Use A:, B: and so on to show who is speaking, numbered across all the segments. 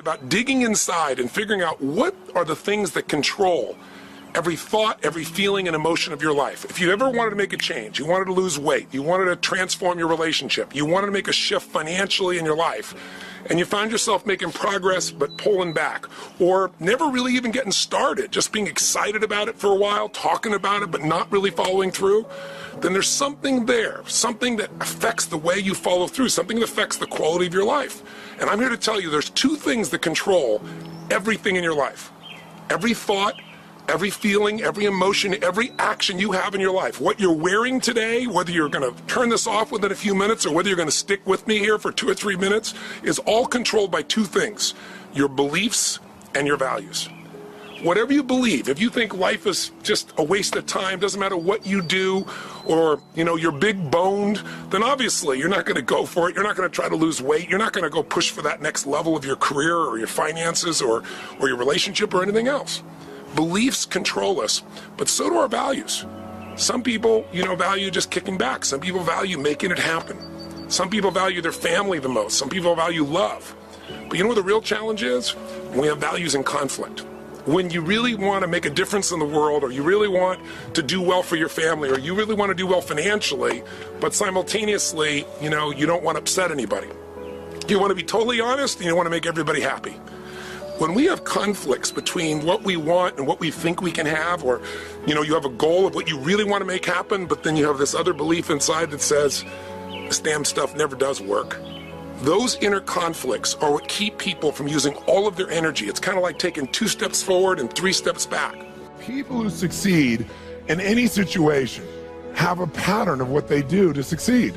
A: About digging inside and figuring out what are the things that control every thought, every feeling and emotion of your life. If you ever wanted to make a change, you wanted to lose weight, you wanted to transform your relationship, you wanted to make a shift financially in your life, and you found yourself making progress but pulling back, or never really even getting started, just being excited about it for a while, talking about it but not really following through, then there's something there, something that affects the way you follow through, something that affects the quality of your life. And I'm here to tell you there's two things that control everything in your life. Every thought, every feeling, every emotion, every action you have in your life. What you're wearing today, whether you're going to turn this off within a few minutes or whether you're going to stick with me here for 2 or 3 minutes, is all controlled by two things: your beliefs and your values. Whatever you believe, if you think life is just a waste of time, doesn't matter what you do, or you're big boned, then obviously you're not going to go for it. You're not going to try to lose weight. You're not going to go push for that next level of your career or your finances or your relationship or anything else. Beliefs control us, but so do our values. Some people, value just kicking back. Some people value making it happen. Some people value their family the most. Some people value love. But you know what the real challenge is? When we have values in conflict. When you really want to make a difference in the world, or you really want to do well for your family, or you really want to do well financially, but simultaneously, you don't want to upset anybody. You want to be totally honest, and you want to make everybody happy. When we have conflicts between what we want and what we think we can have, or you have a goal of what you really want to make happen, but then you have this other belief inside that says this damn stuff never does work. Those inner conflicts are what keep people from using all of their energy. It's kind of like taking 2 steps forward and 3 steps back.
B: People who succeed in any situation have a pattern of what they do to succeed.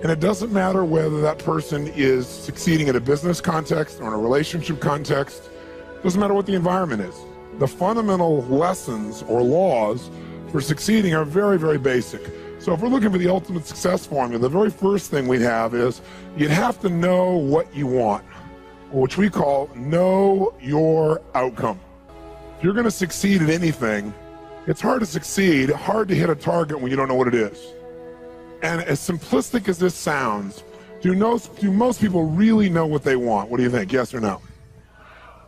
B: And it doesn't matter whether that person is succeeding in a business context or in a relationship context. It doesn't matter what the environment is. The fundamental lessons or laws for succeeding are very, very basic. So if we're looking for the ultimate success formula, the very first thing we'd have is you'd have to know what you want, which we call know your outcome. If you're going to succeed at anything, it's hard to succeed, hard to hit a target when you don't know what it is. And as simplistic as this sounds, do most people really know what they want? What do you think, yes or no?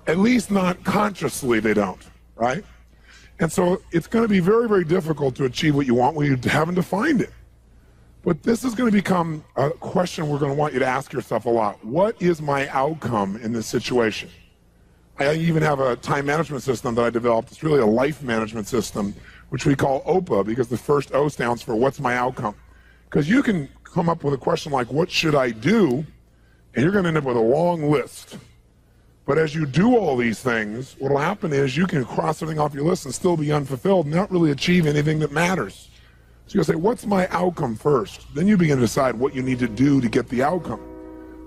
B: At least not consciously they don't, right? And so it's going to be very, very difficult to achieve what you want when you haven't defined it. But this is going to become a question we're going to want you to ask yourself a lot. What is my outcome in this situation? I even have a time management system that I developed. It's really a life management system, which we call OPA, because the first O stands for what's my outcome. Because you can come up with a question like, what should I do? And you're going to end up with a long list. But as you do all these things, what will happen is you can cross everything off your list and still be unfulfilled and not really achieve anything that matters. So you'll say, what's my outcome first? Then you begin to decide what you need to do to get the outcome.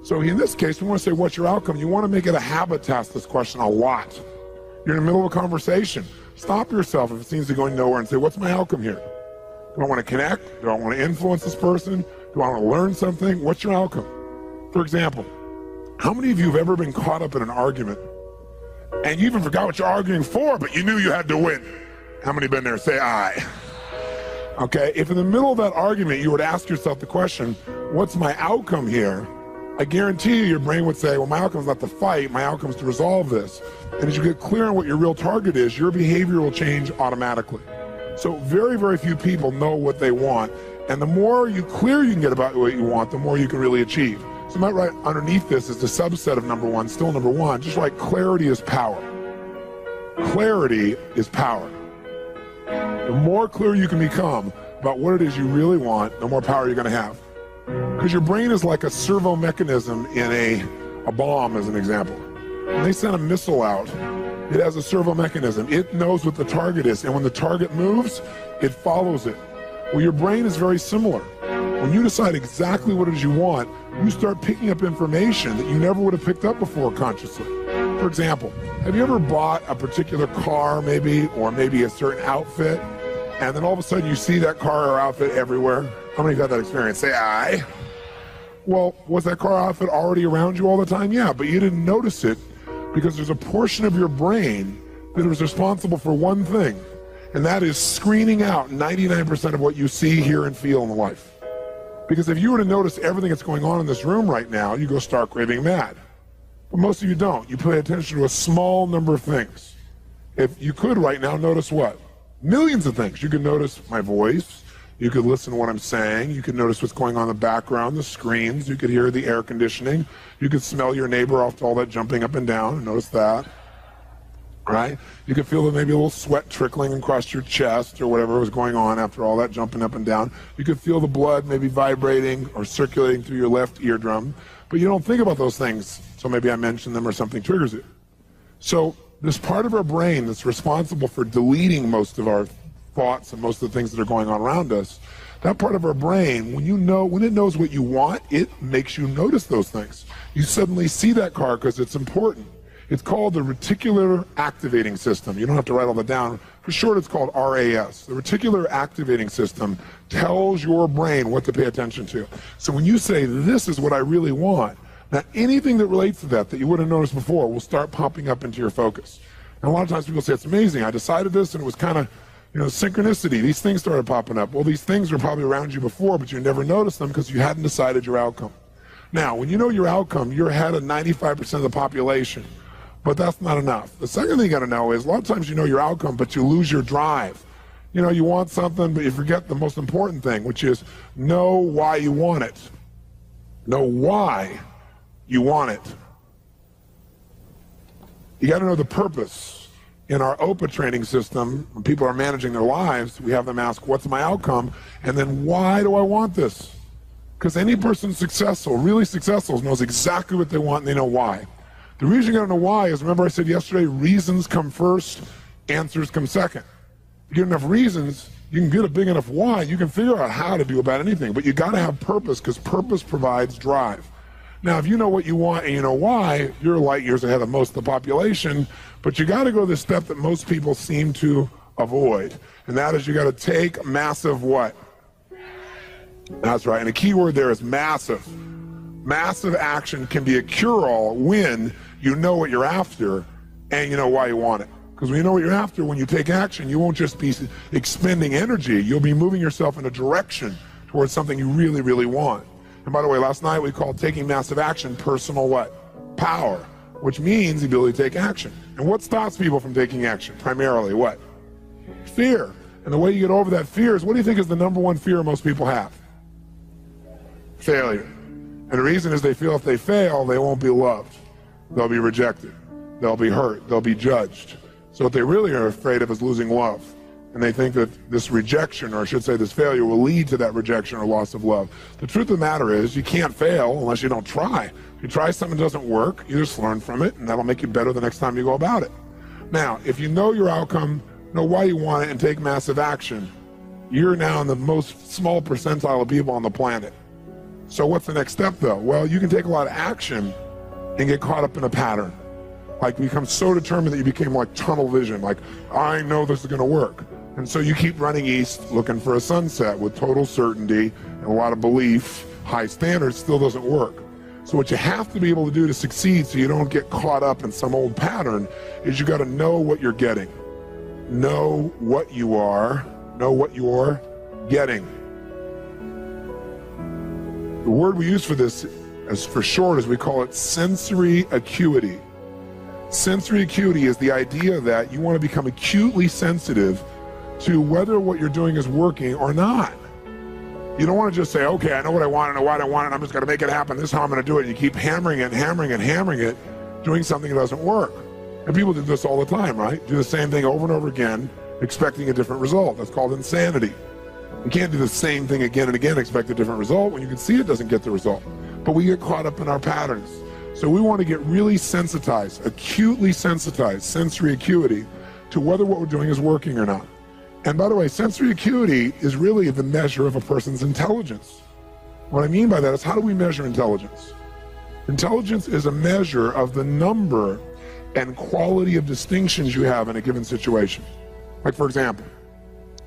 B: So in this case, we want to say, what's your outcome? You want to make it a habit to ask this question a lot. You're in the middle of a conversation. Stop yourself if it seems to be going nowhere and say, what's my outcome here? Do I want to connect? Do I want to influence this person? Do I want to learn something? What's your outcome? For example, how many of you have ever been caught up in an argument and you even forgot what you're arguing for, but you knew you had to win? How many been there? Say aye. Okay, if in the middle of that argument you were to ask yourself the question, what's my outcome here? I guarantee you your brain would say, well, my outcome is not to fight, my outcome is to resolve this. And as you get clear on what your real target is, your behavior will change automatically. So very, very few people know what they want. And the more clear you can get about what you want, the more you can really achieve. So right underneath this is the subset of number one, still number one, just like clarity is power. Clarity is power. The more clear you can become about what it is you really want, the more power you're going to have. Because your brain is like a servo mechanism in a bomb, as an example. When they send a missile out, it has a servo mechanism. It knows what the target is, and when the target moves, it follows it. Well, your brain is very similar. When you decide exactly what it is you want, you start picking up information that you never would have picked up before consciously. For example, have you ever bought a particular car maybe, or maybe a certain outfit, and then all of a sudden you see that car or outfit everywhere? How many of you got that experience? Say aye. Well, was that car outfit already around you all the time? Yeah, but you didn't notice it because there's a portion of your brain that is responsible for one thing, and that is screening out 99% of what you see, hear, and feel in life. Because if you were to notice everything that's going on in this room right now, you go stark raving mad. But most of you don't. You pay attention to a small number of things. If you could right now, notice what? Millions of things. You could notice my voice. You could listen to what I'm saying. You could notice what's going on in the background, the screens. You could hear the air conditioning. You could smell your neighbor after all that jumping up and down and notice that. Right? You could feel that maybe a little sweat trickling across your chest or whatever was going on after all that jumping up and down. You could feel the blood maybe vibrating or circulating through your left eardrum. But you don't think about those things. So maybe I mention them or something triggers it. So this part of our brain that's responsible for deleting most of our thoughts and most of the things that are going on around us, that part of our brain, when it knows what you want, it makes you notice those things. You suddenly see that car because it's important. It's called the reticular activating system. You don't have to write all that down. For short, it's called RAS. The reticular activating system tells your brain what to pay attention to. So when you say, this is what I really want, now anything that relates to that you wouldn't noticed before will start popping up into your focus. And a lot of times people say, it's amazing. I decided this and it was kind of, synchronicity. These things started popping up. Well, these things were probably around you before, but you never noticed them because you hadn't decided your outcome. Now, when you know your outcome, you're ahead of 95% of the population. But that's not enough. The second thing you got to know is a lot of times you know your outcome, but you lose your drive. You want something, but you forget the most important thing, which is know why you want it. Know why you want it. You got to know the purpose. In our OPA training system, when people are managing their lives, we have them ask, what's my outcome? And then why do I want this? Because any person successful, really successful, knows exactly what they want and they know why. The reason you gotta know why is, remember I said yesterday, reasons come first, answers come second. You get enough reasons, you can get a big enough why, you can figure out how to do about anything, but you gotta have purpose because purpose provides drive. Now, if you know what you want and you know why, you're light years ahead of most of the population, but you gotta go the step that most people seem to avoid, and that is you gotta take massive what? That's right, and the key word there is massive. Massive action can be a cure-all when you know what you're after and you know why you want it. Because when you know what you're after, when you take action, you won't just be expending energy, you'll be moving yourself in a direction towards something you really, really want. And by the way, last night we called taking massive action personal what? Power, which means the ability to take action. And what stops people from taking action? Primarily what? Fear. And the way you get over that fear is, what do you think is the number one fear most people have? Failure. And the reason is they feel if they fail, they won't be loved. They'll be rejected. They'll be hurt. They'll be judged. So what they really are afraid of is losing love. And they think that this rejection, or I should say this failure, will lead to that rejection or loss of love. The truth of the matter is you can't fail unless you don't try. If you try something that doesn't work, you just learn from it, and that'll make you better the next time you go about it. Now, if you know your outcome, know why you want it, and take massive action, you're now in the most small percentile of people on the planet. So what's the next step, though? Well, you can take a lot of action and get caught up in a pattern. Like become so determined that you became like tunnel vision, like, I know this is going to work. And so you keep running east looking for a sunset with total certainty and a lot of belief, high standards, still doesn't work. So what you have to be able to do to succeed so you don't get caught up in some old pattern is you got to know what you're getting. Know what you are, know what you're getting. The word we use for this, as for short, is we call it sensory acuity. Sensory acuity is the idea that you want to become acutely sensitive to whether what you're doing is working or not. You don't want to just say, okay, I know what I want, I know why I want it, I'm just going to make it happen, this is how I'm going to do it. You keep hammering it, hammering it, hammering it, doing something that doesn't work. And people do this all the time, right? Do the same thing over and over again, expecting a different result. That's called insanity. You can't do the same thing again and again, expect a different result when you can see it doesn't get the result. But we get caught up in our patterns. So we want to get really sensitized, acutely sensitized, sensory acuity, to whether what we're doing is working or not. And by the way, sensory acuity is really the measure of a person's intelligence. What I mean by that is, how do we measure intelligence? Intelligence is a measure of the number and quality of distinctions you have in a given situation. Like, for example,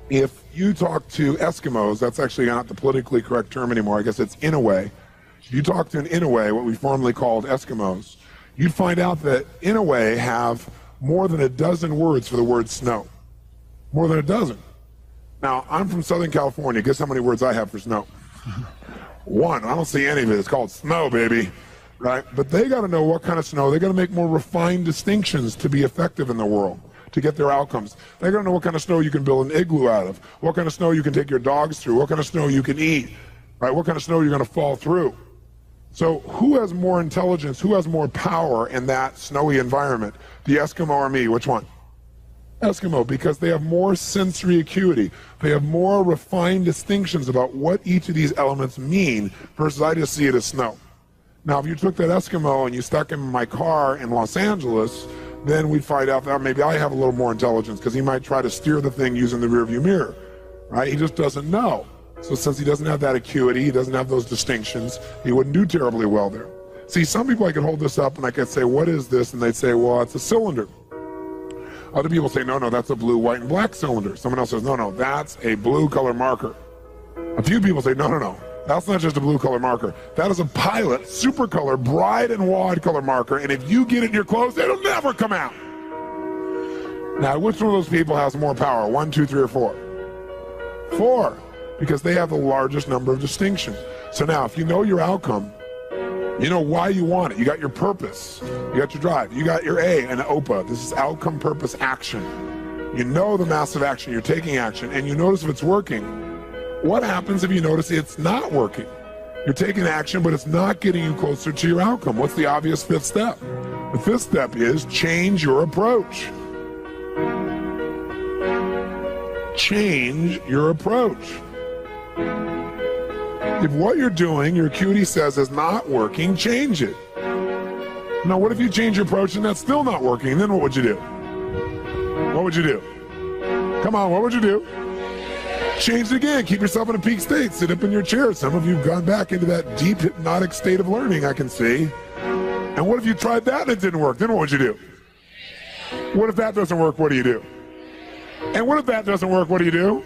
B: if you talk to Eskimos, that's actually not the politically correct term anymore, I guess it's Inouye. If you talk to an Inouye, what we formerly called Eskimos, you'd find out that Inouye have more than a dozen words for the word snow. More than a dozen. Now, I'm from Southern California. Guess how many words I have for snow? One. I don't see any of it. It's called snow, baby. right? But they got to know what kind of snow. They got to make more refined distinctions to be effective in the world, to get their outcomes. They got to know what kind of snow you can build an igloo out of, what kind of snow you can take your dogs through, what kind of snow you can eat, right? What kind of snow you're going to fall through. So who has more intelligence, who has more power in that snowy environment? The Eskimo or me? Which one? Eskimo, because they have more sensory acuity. They have more refined distinctions about what each of these elements mean versus I just see it as snow. Now, if you took that Eskimo and you stuck him in my car in Los Angeles, then we'd find out that maybe I have a little more intelligence because he might try to steer the thing using the rearview mirror, right? He just doesn't know. So since he doesn't have that acuity, he doesn't have those distinctions, he wouldn't do terribly well there. See, some people I could hold this up and I could say, what is this? And they'd say, well, it's a cylinder. Other people say, no, that's a blue, white, and black cylinder. Someone else says, no, that's a blue color marker. A few people say, no, that's not just a blue color marker. That is a Pilot super color, bride and wide color marker, and if you get it in your clothes, it'll never come out. Now, which one of those people has more power? 1, 2, 3, or 4? 4, because they have the largest number of distinctions. So now, if you know your outcome, you know why you want it. You got your purpose. You got your drive. You got your A and OPA. This is outcome, purpose, action. You know the massive action. You're taking action, and you notice if it's working. What happens if you notice it's not working? You're taking action, but it's not getting you closer to your outcome. What's the obvious 5th step? The 5th step is change your approach. Change your approach. If what you're doing, your acuity says is not working, change it. Now, what if you change your approach and that's still not working? Then what would you do? What would you do? Come on, what would you do? Change it again. Keep yourself in a peak state. Sit up in your chair. Some of you have gone back into that deep hypnotic state of learning, I can see. And what if you tried that and it didn't work? Then what would you do? What if that doesn't work? What do you do? And what if that doesn't work? What do you do?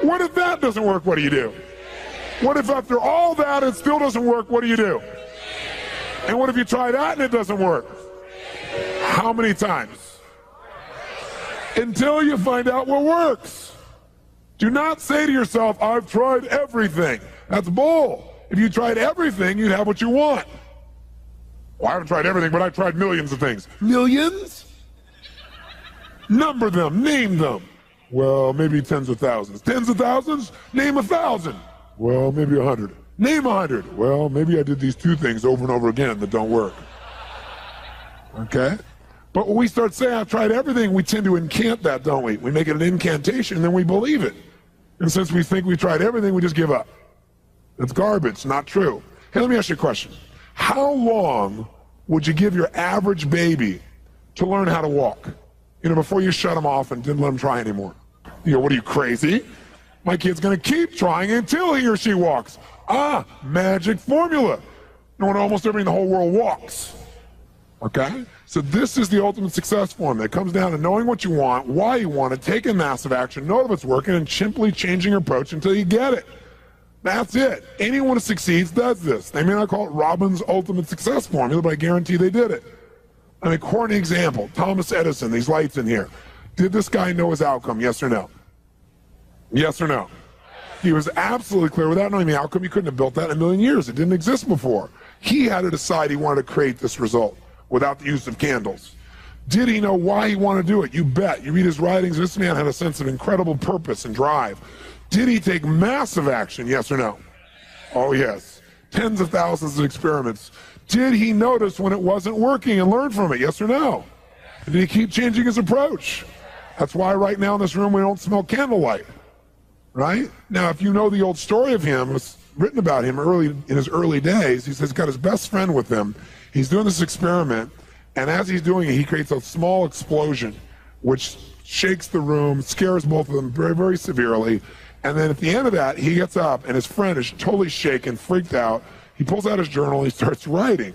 B: What if that doesn't work? What do you do? What if after all that it still doesn't work? What do you do? And what if you try that and it doesn't work? How many times? Until you find out what works. Do not say to yourself, I've tried everything. That's bull. If you tried everything, you'd have what you want. Well, I haven't tried everything, but I've tried millions of things. Millions? Number them, name them. Well, maybe tens of thousands. Tens of thousands? Name 1,000. Well, maybe 100. Name 100. Well, maybe I did these 2 things over and over again that don't work. Okay? But when we start saying, I've tried everything, we tend to incant that, don't we? We make it an incantation, and then we believe it. And since we think we tried everything, we just give up. That's garbage, not true. Hey, let me ask you a question. How long would you give your average baby to learn how to walk? You know, before you shut them off and didn't let them try anymore. You go, what are you, crazy? My kid's going to keep trying until he or she walks. Ah, magic formula. You know, almost everybody in the whole world walks. Okay? So this is the ultimate success formula. It comes down to knowing what you want, why you want it, taking massive action, know if it's working, and simply changing your approach until you get it. That's it. Anyone who succeeds does this. They may not call it Robbins' ultimate success formula, but I guarantee they did it. I mean, corny example, Thomas Edison, these lights in here. Did this guy know his outcome, yes or no? Yes or no? He was absolutely clear. Without knowing the outcome, he couldn't have built that in a million years. It didn't exist before. He had to decide he wanted to create this result without the use of candles. Did he know why he wanted to do it? You bet. You read his writings, this man had a sense of incredible purpose and drive. Did he take massive action, yes or no? Oh, yes. Tens of thousands of experiments. Did he notice when it wasn't working and learn from it, yes or no? Did he keep changing his approach? That's why right now in this room we don't smell candlelight, right? Now, if you know the old story of him, it was written about him in his early days. He says he's got his best friend with him. He's doing this experiment, and as he's doing it, he creates a small explosion, which shakes the room, scares both of them very, very severely. And then at the end of that, he gets up, and his friend is totally shaken, freaked out. He pulls out his journal, he starts writing.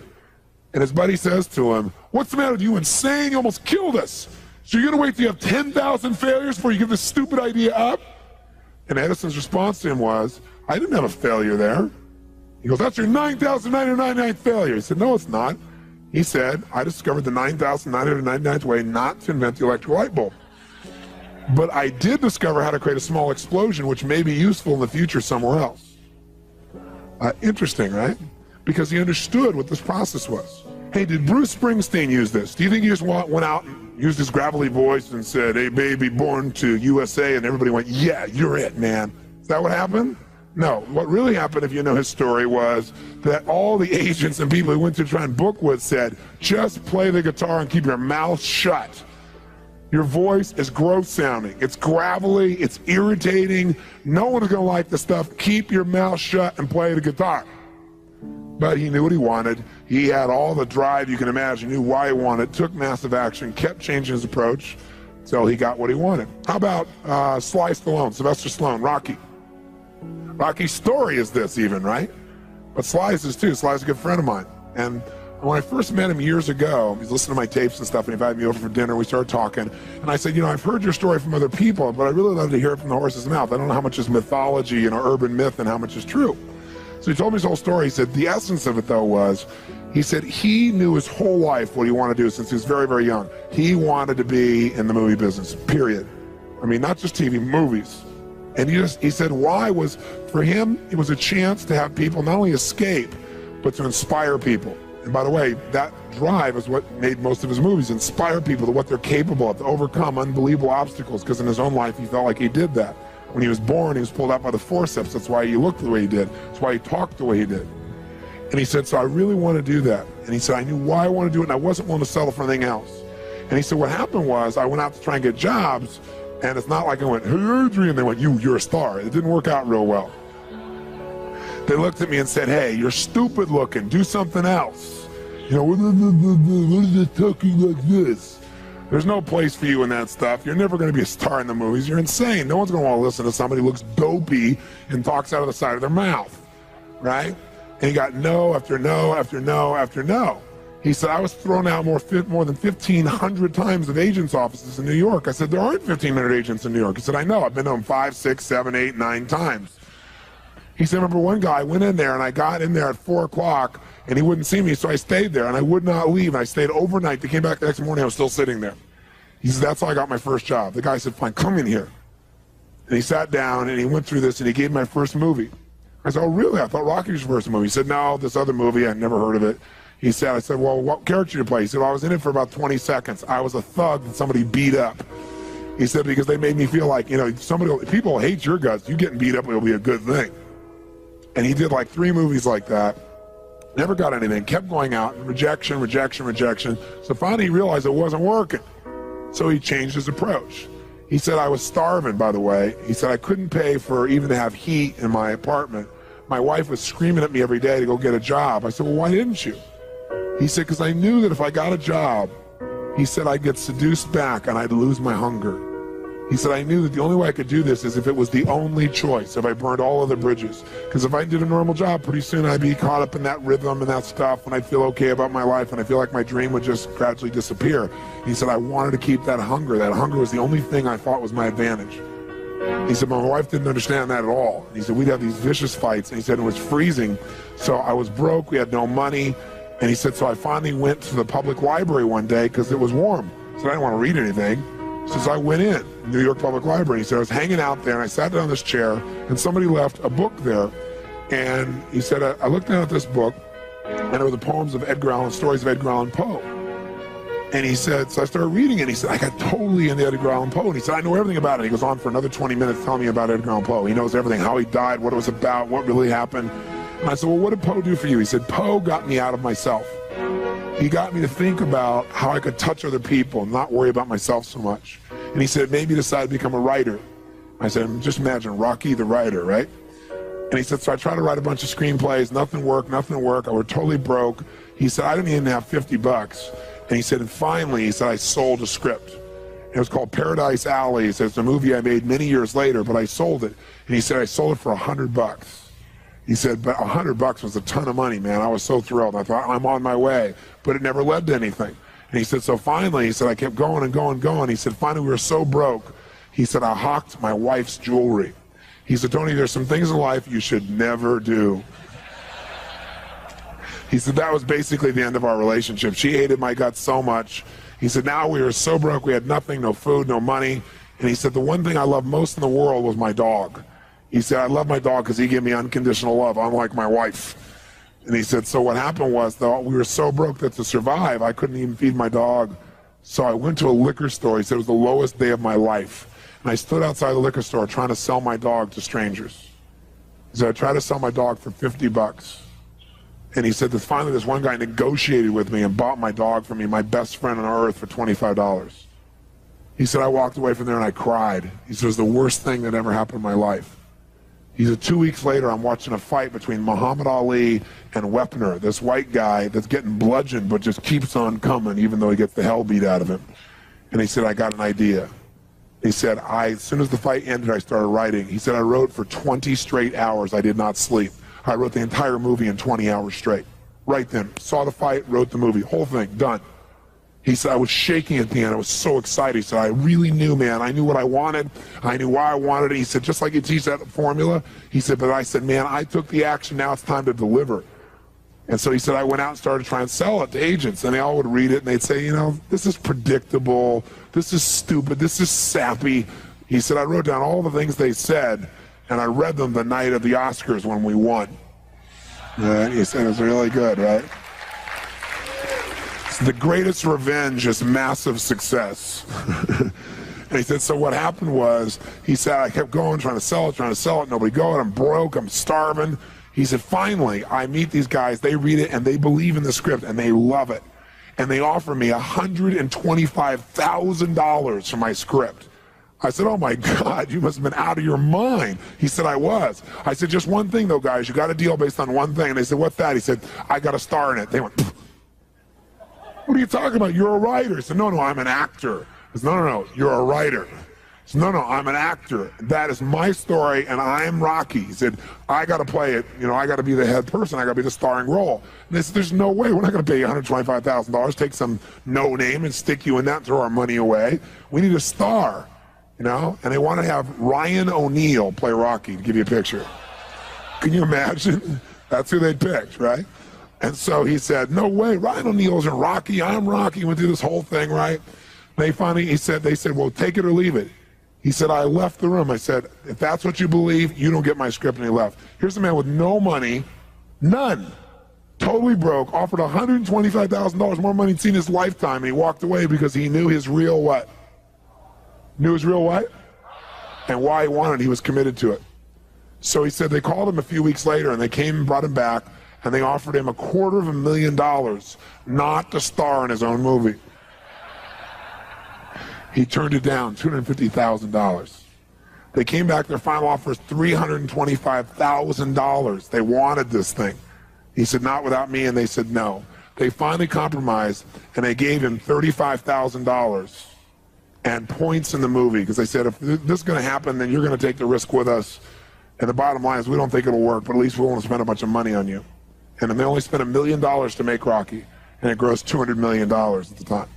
B: And his buddy says to him, what's the matter with you, insane? You almost killed us. So you're going to wait till you have 10,000 failures before you give this stupid idea up? And Edison's response to him was, I didn't have a failure there. He goes, that's your 9,999th failure. He said, no, it's not. He said, I discovered the 9,999th way not to invent the electric light bulb. But I did discover how to create a small explosion, which may be useful in the future somewhere else. Interesting, right? because he understood what this process was. Hey, did Bruce Springsteen use this? Do you think he just went out and used his gravelly voice and said, hey, baby, born to USA, and everybody went, yeah, you're it, man? Is that what happened? No. What really happened, if you know his story, was that all the agents and people he went to try and book with said, just play the guitar and keep your mouth shut. Your voice is gross sounding. It's gravelly. It's irritating. No one's going to like the stuff. Keep your mouth shut and play the guitar. But he knew what he wanted. He had all the drive you can imagine, knew why he wanted, took massive action, kept changing his approach until he got what he wanted. How about Sly Stallone, Sylvester Stallone, Rocky? Rocky's story is this even, right? But Sly's is too. Sly's a good friend of mine. And when I first met him years ago, he's listening to my tapes and stuff, and he invited me over for dinner. We started talking, and I said, you know, I've heard your story from other people, but I really love to hear it from the horse's mouth. I don't know how much is mythology, you know, urban myth, and how much is true. So he told me his whole story. He said the essence of it, though, was, he said he knew his whole life what he wanted to do since he was very, very young. He wanted to be in the movie business, period. I mean, not just TV, movies. And he said why was, for him, it was a chance to have people not only escape, but to inspire people. And by the way, that drive is what made most of his movies, inspire people to what they're capable of, to overcome unbelievable obstacles, because in his own life, he felt like he did that. When he was born, he was pulled out by the forceps. That's why he looked the way he did. That's why he talked the way he did. And he said, so I really want to do that. And he said, I knew why I wanted to do it, and I wasn't willing to settle for anything else. And he said, what happened was, I went out to try and get jobs, and it's not like I went, hey, Adrian, they went, you're a star. It didn't work out real well. They looked at me and said, hey, you're stupid looking, do something else. You know, what is it talking like this? There's no place for you in that stuff. You're never going to be a star in the movies. You're insane. No one's going to want to listen to somebody who looks dopey and talks out of the side of their mouth, right? And he got no after no after no after no. He said, I was thrown out more than 1,500 times of agents' offices in New York. I said, there aren't 1,500 agents in New York. He said, I know. I've been to them 5, 6, 7, 8, 9 times. He said, remember one guy, I went in there and I got in there at 4 o'clock and he wouldn't see me, so I stayed there and I would not leave. And I stayed overnight. They came back the next morning, I was still sitting there. He said, that's how I got my first job. The guy said, fine, come in here. And he sat down and he went through this and he gave me my first movie. I said, oh, really? I thought Rocky was your first movie. He said, no, this other movie, I'd never heard of it. He said, I said, well, what character did you play? He said, well, I was in it for about 20 seconds. I was a thug that somebody beat up. He said, because they made me feel like, you know, people hate your guts. You getting beat up will be a good thing. And he did like 3 movies like that. Never got anything. Kept going out. Rejection, rejection, rejection. So finally he realized it wasn't working. So he changed his approach. He said, I was starving, by the way. He said, I couldn't pay for even to have heat in my apartment. My wife was screaming at me every day to go get a job. I said, well, why didn't you? He said, because I knew that if I got a job, he said, I'd get seduced back and I'd lose my hunger. He said, I knew that the only way I could do this is if it was the only choice, if I burned all other bridges. Because if I did a normal job, pretty soon I'd be caught up in that rhythm and that stuff, and I'd feel okay about my life, and I feel like my dream would just gradually disappear. He said, I wanted to keep that hunger. That hunger was the only thing I thought was my advantage. He said, my wife didn't understand that at all. He said, we'd have these vicious fights, and he said it was freezing. So I was broke, we had no money, and he said, so I finally went to the public library one day because it was warm. So I didn't want to read anything. So I went in, New York Public Library. He said, I was hanging out there and I sat down on this chair and somebody left a book there. And he said, I looked down at this book and it were the poems of Edgar Allan, stories of Edgar Allan Poe. And he said, so I started reading it and he said, I got totally into Edgar Allan Poe. And he said, I know everything about it. He goes on for another 20 minutes telling me about Edgar Allan Poe. He knows everything, how he died, what it was about, what really happened. And I said, well, what did Poe do for you? He said, Poe got me out of myself. He got me to think about how I could touch other people and not worry about myself so much. And he said, maybe decide to become a writer. I said, just imagine Rocky the writer, right? And he said, so I tried to write a bunch of screenplays, nothing worked. I was totally broke. He said, I didn't even have $50. And he said, and finally, he said, I sold a script. It was called Paradise Alley. He said, it's a movie I made many years later, but I sold it. And he said, I sold it for $100. He said, but $100 was a ton of money, man. I was so thrilled. I thought, I'm on my way. But it never led to anything. And he said, so finally, he said, I kept going and going and going. He said, finally, we were so broke. He said, I hawked my wife's jewelry. He said, Tony, there's some things in life you should never do. He said, that was basically the end of our relationship. She hated my guts so much. He said, now we were so broke, we had nothing, no food, no money. And he said, the one thing I loved most in the world was my dog. He said, I love my dog because he gave me unconditional love, unlike my wife. And he said, so what happened was, though, we were so broke that to survive, I couldn't even feed my dog. So I went to a liquor store. He said it was the lowest day of my life. And I stood outside the liquor store trying to sell my dog to strangers. He said, I tried to sell my dog for $50. And he said that finally this one guy negotiated with me and bought my dog for me, my best friend on earth, for $25. He said, I walked away from there and I cried. He said, it was the worst thing that ever happened in my life. He said, 2 weeks later, I'm watching a fight between Muhammad Ali and Wepner, this white guy that's getting bludgeoned but just keeps on coming even though he gets the hell beat out of him. And he said, I got an idea. He said, as soon as the fight ended, I started writing. He said, I wrote for 20 straight hours. I did not sleep. I wrote the entire movie in 20 hours straight. Right then, saw the fight, wrote the movie, whole thing, done. He said, I was shaking at the end. I was so excited. He said, I really knew, man. I knew what I wanted. I knew why I wanted it. He said, just like you teach that formula. He said, but I said, man, I took the action. Now it's time to deliver. And so he said, I went out and started trying to sell it to agents. And they all would read it, and they'd say, you know, this is predictable. This is stupid. This is sappy. He said, I wrote down all the things they said, and I read them the night of the Oscars when we won. And he said, it was really good, right? The greatest revenge is massive success. And he said, so what happened was, he said, I kept going, trying to sell it, nobody going, I'm broke, I'm starving. He said, finally, I meet these guys, they read it, and they believe in the script, and they love it. And they offer me $125,000 for my script. I said, oh my God, you must have been out of your mind. He said, I was. I said, just one thing though, guys, you got a deal based on one thing. And they said, what's that? He said, I got a star in it. They went, pfft. What are you talking about? You're a writer. I said, no, I'm an actor. I said, no, you're a writer. I said, no, I'm an actor. That is my story, and I am Rocky. He said, I got to play it. You know, I got to be the head person. I got to be the starring role. And they said, there's no way. We're not going to pay you $125,000, take some no name and stick you in that and throw our money away. We need a star, you know? And they want to have Ryan O'Neal play Rocky, to give you a picture. Can you imagine? That's who they picked, right? And so he said, no way, Ryan O'Neal isn't Rocky, I'm Rocky. Went through this whole thing, right? They finally, they said, well, take it or leave it. He said, I left the room. I said, if that's what you believe, you don't get my script, and he left. Here's a man with no money, none, totally broke, offered $125,000 more money he'd seen in his lifetime, and he walked away because he knew his real what? Knew his real what? And why he wanted it, he was committed to it. So he said they called him a few weeks later, and they came and brought him back, and they offered him $250,000 not to star in his own movie. He turned it down, $250,000. They came back, their final offer was $325,000. They wanted this thing. He said, not without me, and they said no. They finally compromised, and they gave him $35,000 and points in the movie, because they said, if this is going to happen, then you're going to take the risk with us. And the bottom line is, we don't think it'll work, but at least we won't spend a bunch of money on you. And then they only spent $1 million to make Rocky, and it grossed $200 million at the time.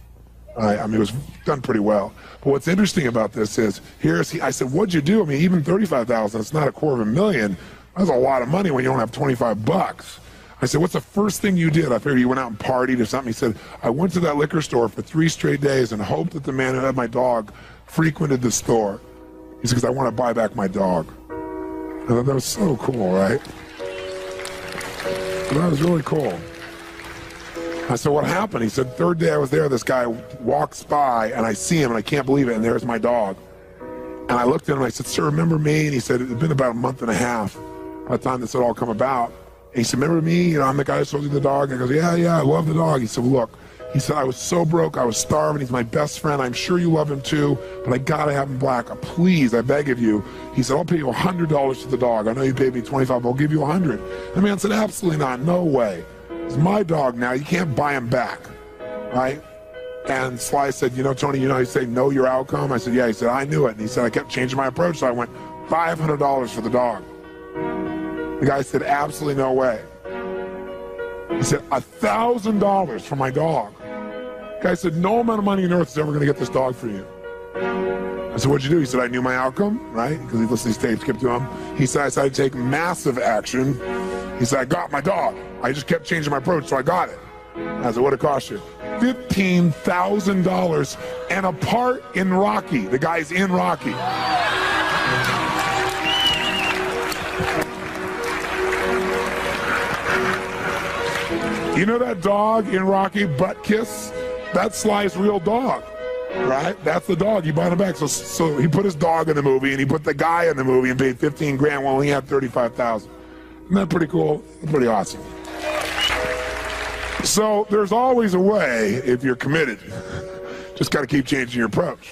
B: I mean, it was done pretty well. But what's interesting about this is, I said, what'd you do? I mean, even $35,000, it's not $250,000. That's a lot of money when you don't have 25 bucks. I said, what's the first thing you did? I figured you went out and partied or something. He said, I went to that liquor store for 3 straight days and hoped that the man who had my dog frequented the store. He said, because I want to buy back my dog. I thought that was so cool, right? That was really cool. I said, what happened? He said, third day I was there, this guy walks by, and I see him, and I can't believe it, and there's my dog. And I looked at him, and I said, sir, remember me? And he said, it had been about a month and a half by the time this had all come about. And he said, remember me? You know, I'm the guy who sold you the dog. I goes, yeah, I love the dog. He said, well, look, he said, I was so broke, I was starving. He's my best friend. I'm sure you love him too, but I gotta have him black. Please, I beg of you. He said, I'll pay you $100 for the dog. I know you paid me $25, but I'll give you $100. The man said, absolutely not, no way. It's my dog now, you can't buy him back, right? And Sly said, you know, Tony, you know, you say know your outcome? I said, yeah. He said, I knew it. And he said, I kept changing my approach, so I went $500 for the dog. The guy said, absolutely no way. He said, $1,000 for my dog. The guy said, no amount of money on earth is ever going to get this dog for you. I said, what'd you do? He said, I knew my outcome, right? Because he listened to these tapes, kept to him. He said, I decided to take massive action. He said, I got my dog. I just kept changing my approach, so I got it. I said, what'd it cost you? $15,000 and a part in Rocky. The guy's in Rocky. You know that dog in Rocky, Butt Kiss? That's Sly's real dog, right? That's the dog. He bought him back. So he put his dog in the movie, and he put the guy in the movie and paid $15,000 while he had $35,000. Isn't that pretty cool? Pretty awesome. So there's always a way if you're committed. Just got to keep changing your approach.